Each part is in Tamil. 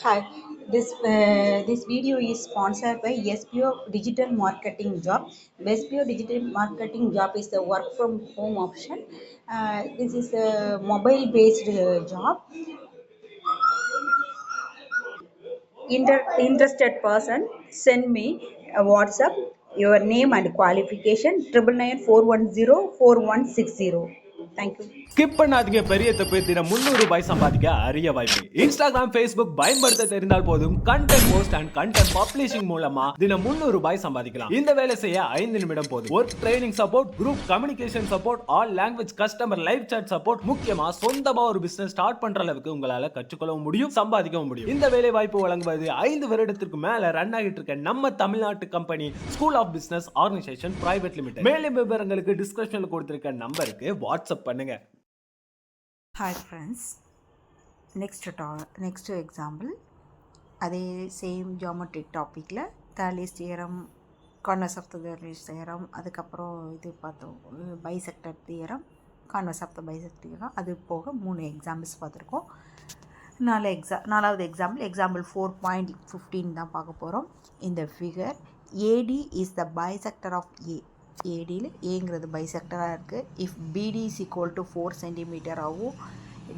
Hi, this video is sponsored by SPO Digital Marketing Job. SPO Digital Marketing Job is the work from home option. This is a mobile based job. Interested person, send me a WhatsApp your name and qualification 9994104160. Thank you. Skip பண்ணாதீங்க. பெரிய தப்பு. தினம் ₹300 சம்பாதிக்க அரிய வாய்ப்பு. இன்ஸ்டாகிராம், Facebook பயன்படுத்த தெரிந்தால் போதும் content post and content publishing மூலமா தினம் ₹300 சம்பாதிக்கலாம். இந்த வேலை செய்ய 5 நிமிடம் போதும். Work training support, group communication support, all language customer live chat support, முக்கியமா சொந்தமா ஒரு பிசினஸ் ஸ்டார்ட் பண்ற அளவுக்கு உங்களால கற்றுக்கொள்ளவும் முடியும், சம்பாதிக்கவும் முடியும். இந்த வேலை வாய்ப்பு வழங்குவது 5 வருடத்திற்கு மேல ரன் ஆகிட்டு இருக்க நம்ம தமிழ்நாட்டு company school of business organisation private limited. மேலும் விவரங்களுக்கு டிஸ்கிரிப்ஷன்ல கொடுத்திருக்க நம்பருக்கு வாட்ஸ்அப் பண்ணுங்க. Hi friends, next example அதே சேம் ஜியோமெட்ரிக் டாப்பிக்கில் Thales theorem, converse of the Thales theorem, அதுக்கப்புறம் இது பார்த்தோம் bisector theorem, converse of the bisector theorem, அது போக 3 எக்ஸாம்பிள்ஸ் பார்த்துருக்கோம். நாலாவது எக்ஸாம்பிள் 4.15 தான் பார்க்க போகிறோம். இந்த figure AD is the bisector of A. ஏடியில் ஏங்கிறது பைசெக்டராக இருக்குது. If BD is equal to 4 centimetre ஆகும்,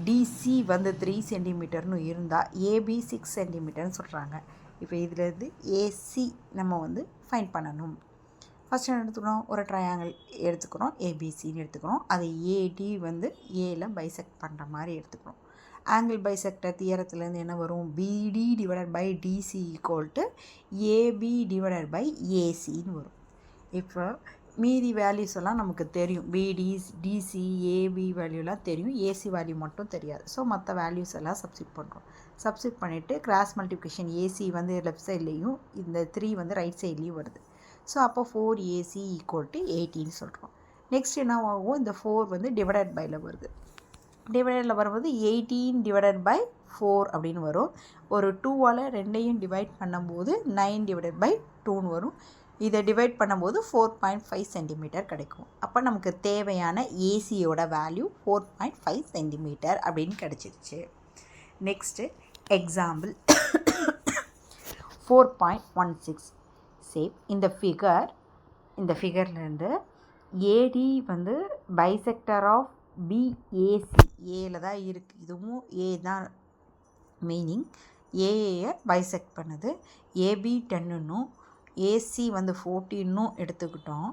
டிசி வந்து 3 சென்டிமீட்டர்னு இருந்தால் ஏபி 6 சென்டிமீட்டர்னு சொல்கிறாங்க. இப்போ இதிலேருந்து ஏசி நம்ம வந்து ஃபைண்ட் பண்ணணும். ஃபஸ்ட் என்ன எடுத்துக்கிறோம், ஒரு ட்ரையாங்கிள் எடுத்துக்கிறோம், ஏபிசின்னு எடுத்துக்கிறோம். அதை ஏடி வந்து ஏல பைசெக்ட் பண்ணுற மாதிரி எடுத்துக்கிறோம். ஆங்கிள் பைசெக்டர் தியரத்துலேருந்து என்ன வரும், BD divided by DC equal to AB divided by ஏசின்னு வரும். இப்போ மீதி வேல்யூஸ் எல்லாம் நமக்கு தெரியும். பிடி, டிசி, ஏபி வேல்யூலாம் தெரியும், ஏசி வேல்யூ மட்டும் தெரியாது. ஸோ மற்ற வேல்யூஸ் எல்லாம் சப்ஸ்டிட் பண்ணுறோம். சப்ஸ்டிட் பண்ணிவிட்டு கிராஸ் மல்டிப்ளிகேஷன், ஏசி வந்து லெஃப்ட் சைட்லேயும் இந்த 3 வந்து ரைட் சைட்லேயும் வருது. ஸோ அப்போ 4AC ஈக்குவல் டு 18 சொல்கிறோம். நெக்ஸ்ட் என்ன ஆகும், இந்த 4 வந்து டிவைடட் பையில் வருது. டிவைடடில் வரும்போது 18 டிவைடட் பை 4 அப்படின்னு வரும். ஒரு 2ஆல் 2ஐயும் டிவைட் பண்ணும்போது 9 டிவைடட் பை 2ன்னு வரும். இதை டிவைட் பண்ணும்போது 4.5 சென்டிமீட்டர் கிடைக்கும். அப்போ நமக்கு தேவையான ஏசியோட வேல்யூ 4.5 சென்டிமீட்டர் அப்படின்னு கிடச்சிருச்சு. Next example 4.16. சேம் இந்த ஃபிகர்லேருந்து ஏடி வந்து பைசெக்டர் ஆஃப் பிஏசி, ஏல தான் இருக்குது, இதுவும் ஏ தான் மீனிங். ஏஏ பைசெக்ட் பண்ணுது. ஏபி 10ன்னும் ஏசி வந்து 14ன்னும் எடுத்துக்கிட்டோம்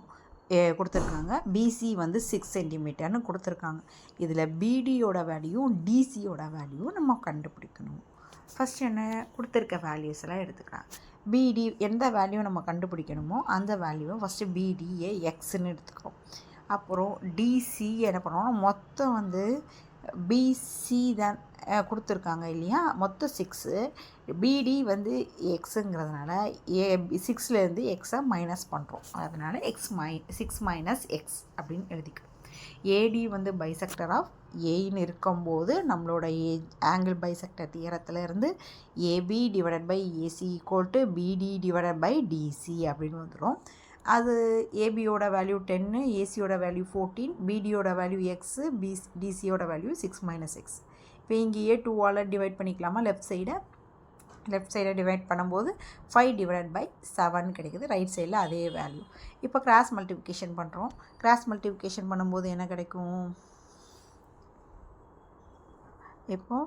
கொடுத்துருக்காங்க. பிசி வந்து 6 சென்டிமீட்டர்னு கொடுத்துருக்காங்க. இதில் பிடியோட வேல்யூவும் டிசியோட வேல்யூவும் நம்ம கண்டுபிடிக்கணும். ஃபஸ்ட் என்ன கொடுத்துருக்க வேல்யூஸ் எல்லாம் எடுத்துக்கலாம். பிடி எந்த வேல்யூ நம்ம கண்டுபிடிக்கணுமோ அந்த வேல்யூவை ஃபஸ்ட்டு பிடிஏ எக்ஸ்ன்னு எடுத்துக்கிறோம். அப்புறம் டிசி என்ன பண்ணுறோம்னா மொத்தம் வந்து பிசி தான் கொடுத்துருக்காங்க இல்லையா, மொத்தம் 6. பிடி வந்து எக்ஸுங்கிறதுனால 6லேருந்து எக்ஸை மைனஸ் பண்ணுறோம். அதனால் 6 மைனஸ் எக்ஸ் அப்படின்னு எழுதிக்கிறோம். ஏடி வந்து பைசெக்டர் ஆஃப் ஏன்னு இருக்கும்போது நம்மளோட ஆங்கிள் பைசெக்டர் தியரத்தில் இருந்து AB divided by AC equal to BD divided by DC அப்படின்னு வந்துடும். அது ஏபியோட வேல்யூ 10, ஏசியோட வேல்யூ 14, பிடியோட வேல்யூ எக்ஸு, டிசியோட வேல்யூ 6 மைனஸ் எக்ஸ். இப்போ இங்கேயே 2ஆல் டிவைட் பண்ணிக்கலாமா, லெஃப்ட் சைடை டிவைட் பண்ணும்போது 5 டிவைடட் பை 7 கிடைக்குது. ரைட் சைடில் அதே வேல்யூ. இப்போ கிராஸ் மல்டிப்ளிகேஷன் பண்ணுறோம். கிராஸ் மல்டிப்ளிகேஷன் பண்ணும்போது என்ன கிடைக்கும், இப்போ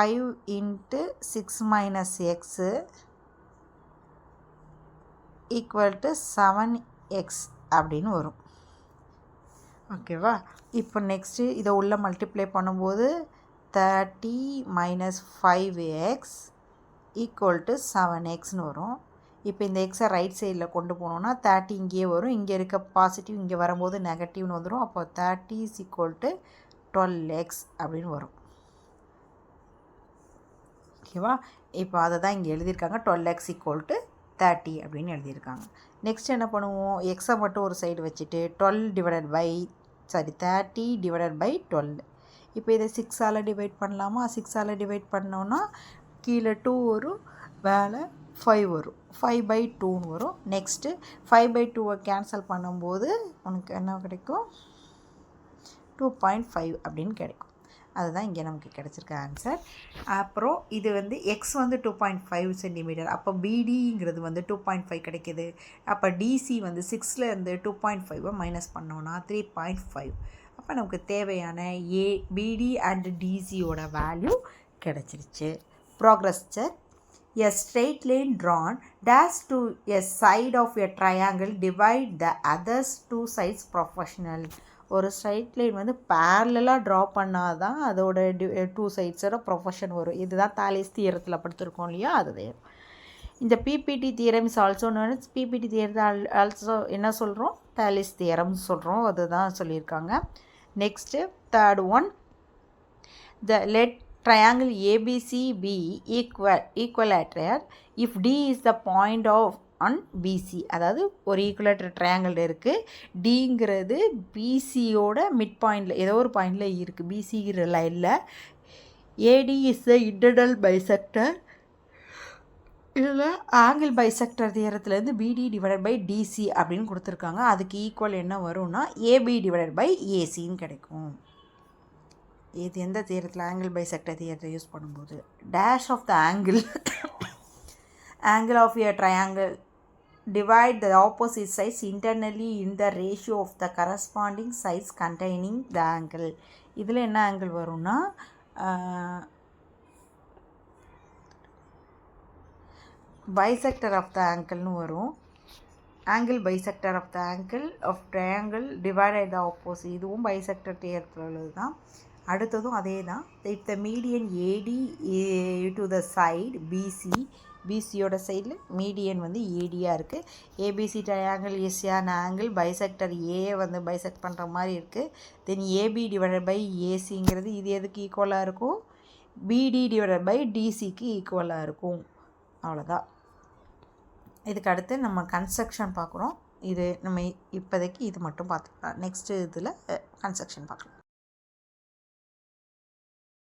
5 into 6 minus x equal to 7x அப்படின்னு வரும். ஓகேவா. இப்போ நெக்ஸ்ட்டு இதை உள்ள மல்டிப்ளை பண்ணும்போது 30 மைனஸ் 5x ஈக்குவல் டு 7xன்னு வரும். இப்போ இந்த எக்ஸை ரைட் சைடில் கொண்டு போனோன்னா 30 இங்கேயே வரும், இங்கே இருக்க பாசிட்டிவ் இங்கே வரும்போது நெகட்டிவ்னு வந்துடும். அப்போ 30 இஸ் ஈக்குவல் டு 12x அப்படின்னு வரும். ஓகேவா. இப்போ அதை தான் இங்கே எழுதியிருக்காங்க, 12x ஈக்குவல் டு 30 அப்படின்னு எழுதியிருக்காங்க. நெக்ஸ்ட் என்ன பண்ணுவோம், எக்ஸை மட்டும் ஒரு சைடு வச்சுட்டு 30 டிவைடட் பை 12. இப்போ இதை 6ஆல் டிவைட் பண்ணலாமா, 6ஆல் டிவைட் பண்ணோன்னா கீழே 2 வரும், மேலே 5 வரும், 5/2ன்னு வரும். நெக்ஸ்ட்டு 5/2 கேன்சல் பண்ணும்போது உனக்கு என்ன கிடைக்கும், 2.5 அப்படின்னு கிடைக்கும். அதுதான் இங்கே நமக்கு கிடச்சிருக்க ஆன்சர். அப்புறம் இது வந்து எக்ஸ் வந்து 2.5 சென்டிமீட்டர், அப்போ பிடிங்கிறது வந்து 2.5 கிடைக்கிது. அப்போ டிசி வந்து 6லேருந்து 2.5 மைனஸ் பண்ணோன்னா 3.5. அப்போ நமக்கு தேவையான பிடி அண்ட் டிசியோட வேல்யூ கிடச்சிருச்சு. Progress check. A straight line drawn dash to a side of a triangle divide the others two sides proportional. ஒரு ஸ்ட்ரைட் லைன் வந்து பேரலாக ட்ரா பண்ணால் தான் அதோட 2 சைட்ஸோட ப்ரொஃபஷன் வரும். இதுதான் தாலிஸ் தியரத்தில் படுத்திருக்கோம் இல்லையா, அது. இந்த BPT theorem is also known as BPT தியரத்தை ஆல்சோ என்ன சொல்கிறோம், தாலிஸ் தியரம் சொல்கிறோம். அதுதான் சொல்லியிருக்காங்க. Next third one, the let triangle ABC be equilateral if D is the point of on BC. அதாவது ஒரு ஈக்குவலேட்டர் ட்ரையாங்கிள் இருக்குது, டிங்கிறது பிசியோட மிட் பாயிண்டில் ஏதோ ஒரு பாயிண்டில் இருக்குது, பிசிங்கிற லைனில். AD is the internal bisector. இதில் ஆங்கிள் பைசெக்டர் தியரத்துலேருந்து பிடி டிவைடட் பை டிசி அப்படின்னு கொடுத்துருக்காங்க. அதுக்கு ஈக்குவல் என்ன வரும்னா ஏபி டிவைடட் பை ஏசின்னு கிடைக்கும். இது எந்த தியரத்தில், ஆங்கிள் பைசெக்டர் தியரத்தை யூஸ் பண்ணும்போது. Dash of the angle of a triangle divide the opposite sides internally in the ratio of the corresponding sides containing the angle. இதில் என்ன ஆங்கிள் வரும்னா பைசெக்டர் ஆஃப் த ஆங்கிள்னு வரும். Angle bisector of the angle of triangle divided the opposite. இதுவும் பைசெக்டர் தியரத்தில் உள்ளது தான். அடுத்ததும் அதே தான். If the median AD to the side BC, பிசியோட சைடில் மீடியன் வந்து ஏடியாக இருக்குது. ABC triangle is an angle bisector A வந்து பைசெக்ட் பண்ணுற மாதிரி இருக்குது. தென் ஏபி டிவைடட் பை ஏசிங்கிறது இது எதுக்கு ஈக்குவலாக இருக்கும், பிடி டிவைடட் பை டிசிக்கு ஈக்குவலாக இருக்கும். அவ்வளோதான். இதுக்கு அடுத்து நம்ம கன்ஸ்ட்ரக்ஷன் பார்க்குறோம். இது நம்ம இப்போதைக்கு இது மட்டும் பார்த்துக்கலாம். நெக்ஸ்ட்டு இதில் கன்ஸ்ட்ரக்ஷன் பார்க்கலாம்.